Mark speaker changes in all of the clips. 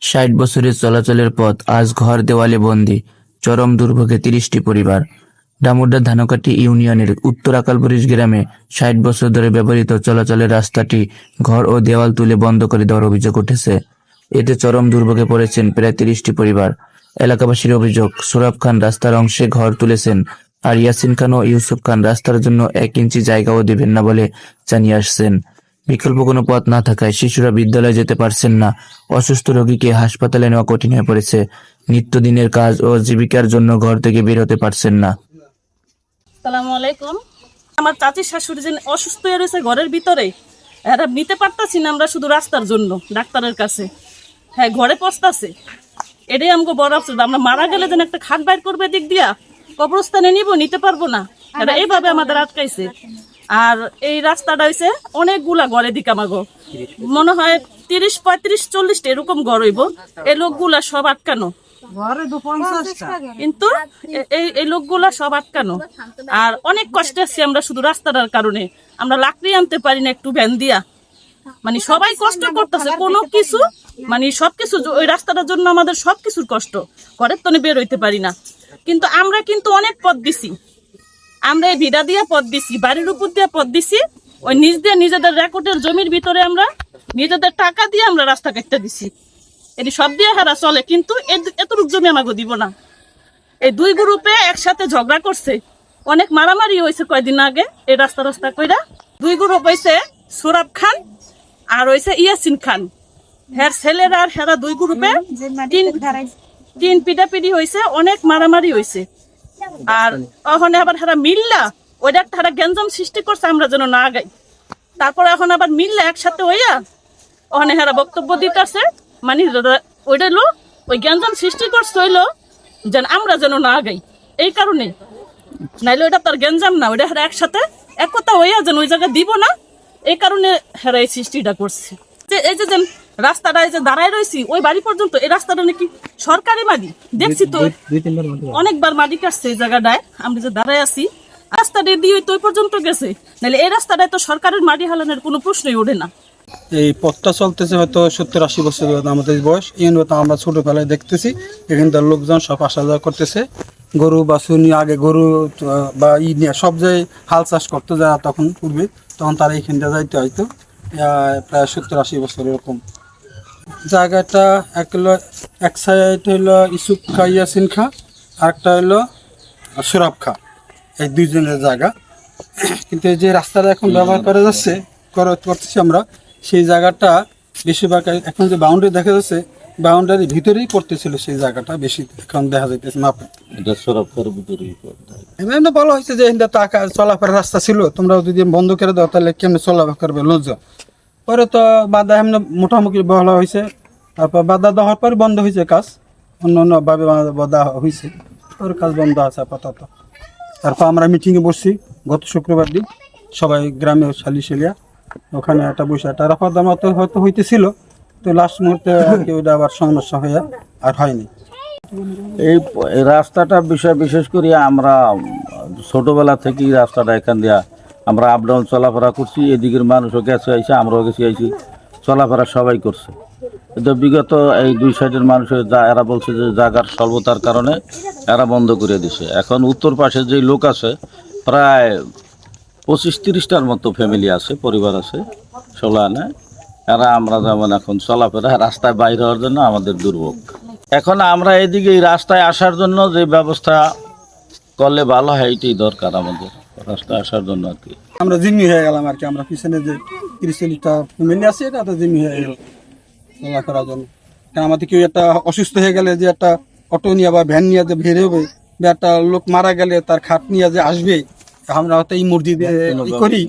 Speaker 1: ৬০ বছরের চলাচলের পথ আজ ঘর দেওয়ালে বন্দী, চরম দুর্ভোগে ৩০টি পরিবার। ডামুড্যার ধানকাটি ইউনিয়নের উত্তর আকালবরিশ গ্রামে ৬০ বছর ধরে ব্যবহৃত চলাচলের রাস্তাটি ঘর ও দেওয়াল তুলে বন্ধ করে দেওয়ার অভিযোগ উঠেছে। এতে চরম দুর্ভোগে পড়েছেন প্রায় ৩০টি পরিবার। এলাকাবাসীর অভিযোগ, সোরাব খান রাস্তার অংশে ঘর তুলেছেন, আর ইয়াসিন খান ও ইউসুফ খান রাস্তার জন্য ১ ইঞ্চি জায়গাও দেবেন না বলে জানিয়ে আসছেন। বিকল্প কোনো পথ না থাকায় শিশুরা বিদ্যালয়ে যেতে পারছেন না, অসুস্থ রোগীকে হাসপাতালে নেওয়া কঠিন হয়ে পড়েছে, নিত্যদিনের কাজ ও জীবিকার জন্য ঘর থেকে বের হতে পারছেন না।
Speaker 2: আসসালামু আলাইকুম। আমার চাচির শাশুড়ি যে অসুস্থ হয়ে রয়েছে ঘরের ভিতরে, এরা নিতে পারতাছি না আমরা শুধু রাস্তার জন্য ডাক্তারের কাছে। হ্যাঁ, ঘরে পচতাছে, এটাই আমাকে বড় অবস্থা। আমরা মারা গেলে যেন একটা খাট বাইর করবে দিক দিয়া, কবরস্থানে নিতে পারবো না, এরা এইভাবে আমাদের আটকাইছে। আর এই রাস্তাটা হয়েছে অনেকগুলা ঘরে দিক, আমাগো মনে হয় ৩০, ৩৫, ৪০টা এরকম ঘর হইব। এই লোকগুলা সব আটকানো, কিন্তু এই লোকগুলা সব আটকানো। আর অনেক কষ্টে আছি আমরা শুধু রাস্তাটার কারণে। আমরা লাকড়ি আনতে পারি না একটু ভ্যান দিয়া, মানে সবাই কষ্ট করতেছে কোনো কিছু, মানে সবকিছু ওই রাস্তাটার জন্য আমাদের সবকিছুর কষ্ট। ঘরের তো বের হইতে পারি না, কিন্তু আমরা কিন্তু অনেক পথ দিছি। আমরা এই ভিড়া দিয়া পথ দিছি, বাড়ির উপর দিয়ে পথ দিছি, ওই নিজ দিয়ে নিজেদের রেকর্ডের জমির ভিতরে আমরা নিজেদের টাকা দিয়ে আমরা রাস্তা কাটতে দিছি। এটি সব দিয়ে হারা চলে, কিন্তু এতটুক জমি আমাকে দিব না। এই দুই গ্রুপে একসাথে ঝগড়া করছে, অনেক মারামারি হয়েছে কয়দিন আগে এই রাস্তা কইরা। দুই গ্রুপ হয়েছে সোরাব খান আর হয়েছে ইয়াসিন খান, হ্যার ছেলেরা আর হেরা দুই গ্রুপে তিন পিটাপিটি হয়েছে, অনেক মারামারি হয়েছে। আর ওখানে আবার হেরা মিল্লা ওইটা একটা হেরা গ্যাঞ্জাম সৃষ্টি করছে আমরা যেন না গাই। তারপর এখন আবার মিল্লা একসাথে হইয়া ওখানে হেরা বক্তব্য দিতেছে, মানে ওইটা হলো ওই গ্যাঞ্জাম সৃষ্টি করছে হইলো যেন আমরা যেন না গাই, এই কারণে। নাইলে ওইটা তার গ্যাঞ্জাম না, ওইটা হেরা একসাথে একতা হইয়া যেন ওই জায়গায় দিব না, এই কারণে হেরা এই সৃষ্টিটা করছে। যে এই যে রাস্তাটা এই যে দাঁড়ায় রয়েছি ওই বাড়ি পর্যন্ত, এই রাস্তাটা নাকি সরকারি বাড়ি, দেখছি তো অনেকবার মাটি কাটছে এই জায়গাটায় আমরা যে দাঁড়ায় আছি। রাস্তাটা দিয়ে তো ওই পর্যন্ত গেছে, নাহলে এই রাস্তাটায় তো সরকারের মাটি হালানোর কোনো প্রশ্নই ওঠে না।
Speaker 3: এই পথটা চলতেছে হয়তো 70-80 বছর আমাদের বয়স। এই আমরা ছোটবেলায় দেখতেছি এখানকার লোকজন সব আসা যাওয়া করতেছে, গরু বাছুর নিয়ে, আগে গরু বা নিয়ে সব জায়গায় হাল চাষ করতো যারা তখন পূর্বে, তখন তারা এইখানটা যাইতে হয়তো প্রায় 70-80 বছর এরকম। জায়গাটা এক সাইড হইলো ইউসুফ খা, ইয়াসিন খা, আরেকটা হইলো সোরাব খা, এই দুইজনের জায়গা। কিন্তু এই যে রাস্তাটা এখন ব্যবহার করা যাচ্ছে করতেছি আমরা, সেই জায়গাটা বেশিরভাগ এখন যে বাউন্ডারি দেখা যাচ্ছে, বাউন্ডারির ভিতরেই পড়তেছিল সেই জায়গাটা, বেশি এখন দেখা যাইতেছে মাপে। এমনি বলা হয়েছে যে টাকা চলাফেরার রাস্তা ছিল, তোমরা যদি বন্ধ করে দাও তাহলে কেমনি চলাফেরা করবে লোকজন। পরে তো বাধা এমনি মোটামুটি বলা হয়েছে, তারপর বাধা দেওয়ার পরে বন্ধ হয়েছে কাজ, অন্যভাবে বাধা হয়েছে, ওর কাজ বন্ধ আছে আপাতত। তারপর আমরা মিটিংয়ে বসছি গত শুক্রবার দিন, সবাই গ্রামের শালিশালিয়া, ওখানে একটা বসে একটা রাফা দামাত হয়তো হইতেছিল, তো লাস্ট মুহূর্তে ওইটা আবার সমস্যা হয়ে আর হয়নি।
Speaker 4: এই রাস্তাটার বিষয় বিশেষ করে আমরা ছোটোবেলা থেকেই রাস্তাটা এখান দিয়া আমরা আপ ডাউন চলাফেরা করছি, এদিকের মানুষও গেছে আইসে, আমরাও গেছি আইসি, চলাফেরা সবাই করছে। কিন্তু বিগত এই দুই সাইডের মানুষের এরা বলছে যে জায়গার স্বল্পতার কারণে এরা বন্ধ করে দিছে। এখন উত্তর পাশে যে লোক আছে প্রায় 25-30টার মতো ফ্যামিলি আছে, পরিবার আছে, 16 আনে। এরা আমরা যেমন এখন চলাফেরা রাস্তায় বাইর হওয়ার জন্য আমাদের দুর্ভোগ। এখন আমরা এদিকে এই রাস্তায় আসার জন্য যে ব্যবস্থা করলে ভালো হয়, এইটাই দরকার আমাদের রাস্তায় আসার জন্য আর কি।
Speaker 3: আমরা জিম্মি হয়ে গেলাম আর কি, আমরা পিছনে যে 30-40টা ফ্যামিলি আছে এটা তো জিম্মি হয়ে গেল চলা করার জন্য। কারণ আমাদের কেউ একটা অসুস্থ হয়ে গেলে যে একটা অটো নিয়ে বা ভ্যান নিয়ে যে বের হবে, বা একটা লোক মারা গেলে তার খাট নিয়ে যে আসবে, আমরা হয়তো এই মসজিদে করি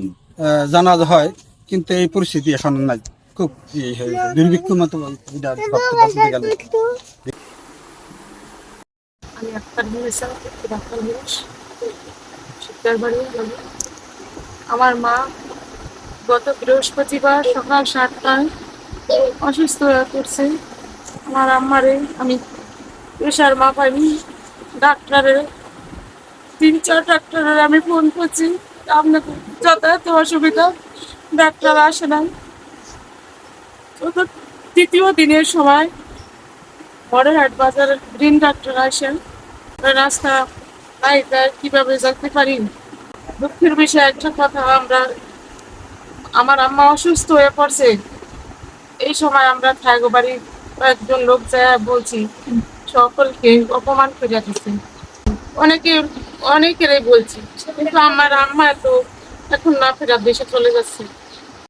Speaker 3: জানাজা হয়, কিন্তু এই পরিস্থিতি এখন নাই, খুব দুর্ভিক্ষ মতো গেলে।
Speaker 5: আমার মা গত বৃহস্পতিবার সকাল 7টায় অসুস্থ হয়ে পড়ছে। আমার আম্মারে আমি প্রেশার মাপাইনি, ডাক্তারের 3-4 ডাক্তারের আমি ফোন করছি, আপনাকে যাতায়াত অসুবিধা, ডাক্তার আসে নাই। দ্বিতীয় দিনের সময় বড়হাট বাজারের গ্রিন ডাক্তার আসেন রাস্তা নাই তাই কিভাবে যেতে পারি। দুঃখের বিষয় একটা কথা, আমার আম্মা অসুস্থ হয়ে পড়ছে। এই সময় আমরা থাকো বাড়ি কয়েকজন লোক যায় বলছি, সকলকে অপমান করে দিচ্ছে। অনেকে অনেকেরই বলছি, কিন্তু আমার আম্মা তো এখন না ফেরার দেশে চলে যাচ্ছে।